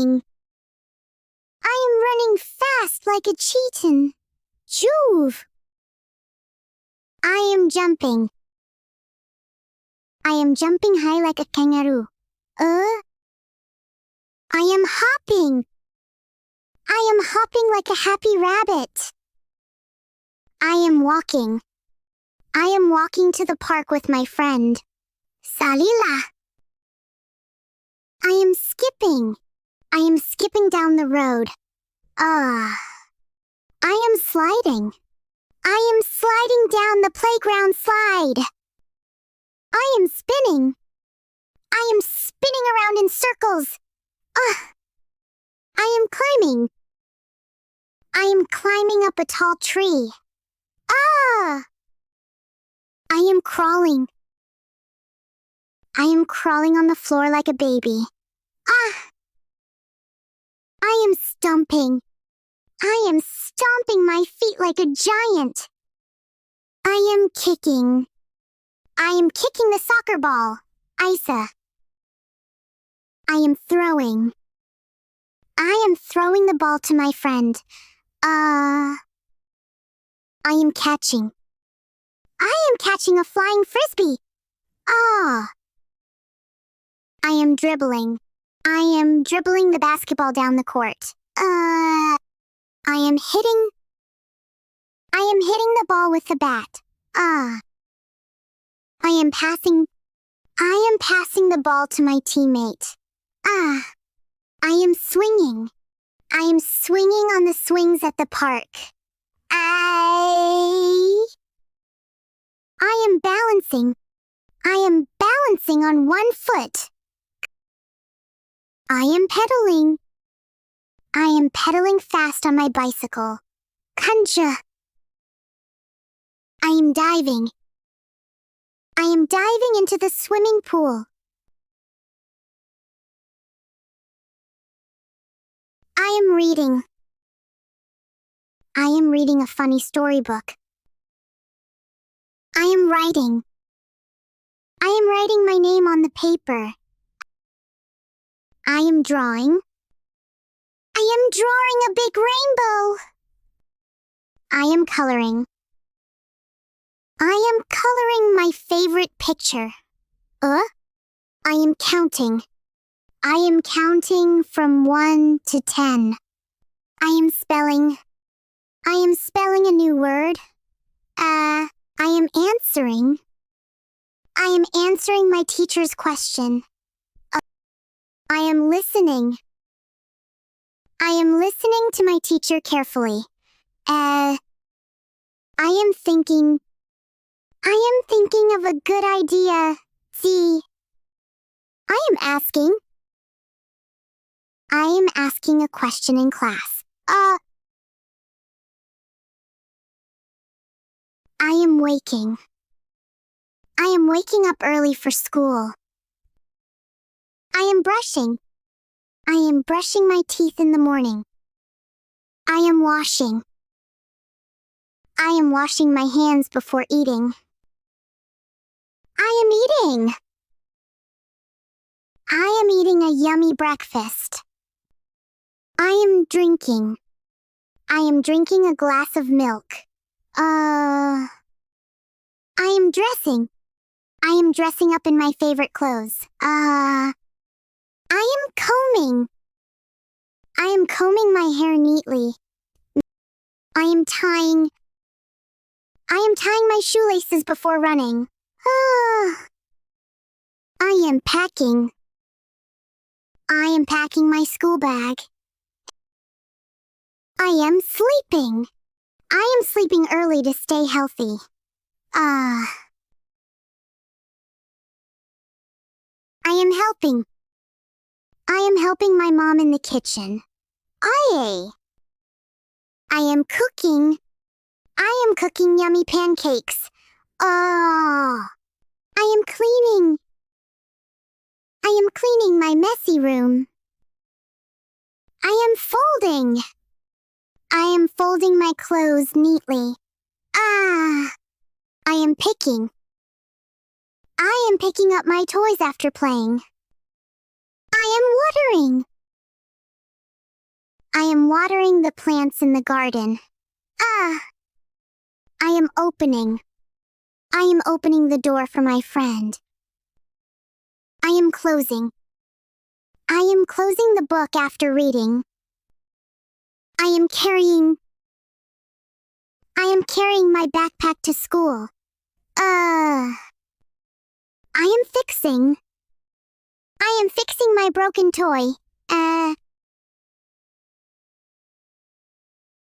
running. I am running fast like a cheetah. Juve. I am jumping. I am jumping high like a kangaroo. I am hopping. I am hopping like a happy rabbit. I am walking. I am walking to the park with my friend. Salila. I am skipping. I am skipping down the road. I am sliding. I am sliding down the playground slide. I am spinning. I am spinning around in circles. I am climbing. I am climbing up a tall tree. I am crawling. I am crawling on the floor like a baby. I am stomping. I am stomping my feet like a giant. I am kicking. I am kicking the soccer ball. Isa. I am throwing. I am throwing the ball to my friend. I am catching. I am catching a flying frisbee. I am dribbling. I am dribbling the basketball down the court. I am hitting the ball with the bat. I am passing the ball to my teammate. I am swinging. I am swinging on the swings at the park. I am balancing. I am balancing on one foot. I am pedaling. I am pedaling fast on my bicycle. Kanja. I am diving. I am diving into the swimming pool. I am reading. I am reading a funny storybook. I am writing. I am writing my name on the paper. I am drawing. I am drawing a big rainbow. I am coloring. I am coloring my favorite picture. I am counting. I am counting from 1 to 10. I am spelling. I am spelling a new word. I am answering. I am answering my teacher's question. I am listening. I am listening to my teacher carefully. I am thinking. I am thinking of a good idea. See. I am asking. I am asking a question in class. I am waking. I am waking up early for school. I am brushing. I am brushing my teeth in the morning. I am washing. I am washing my hands before eating. I am eating. I am eating a yummy breakfast. I am drinking. I am drinking a glass of milk. I am dressing. I am dressing up in my favorite clothes. I am combing. I am combing my hair neatly. I am tying my shoelaces before running. I am packing. I am packing my school bag. I am sleeping. I am sleeping early to stay healthy. I am helping. I am helping my mom in the kitchen. I am cooking. I am cooking yummy pancakes. I am cleaning. I am cleaning my messy room. I am folding. I am folding my clothes neatly. I am picking. I am picking up my toys after playing. I am watering. I am watering the plants in the garden. Ah! I am opening. I am opening the door for my friend. I am closing. I am closing the book after reading. I am carrying my backpack to school. I am fixing my broken toy.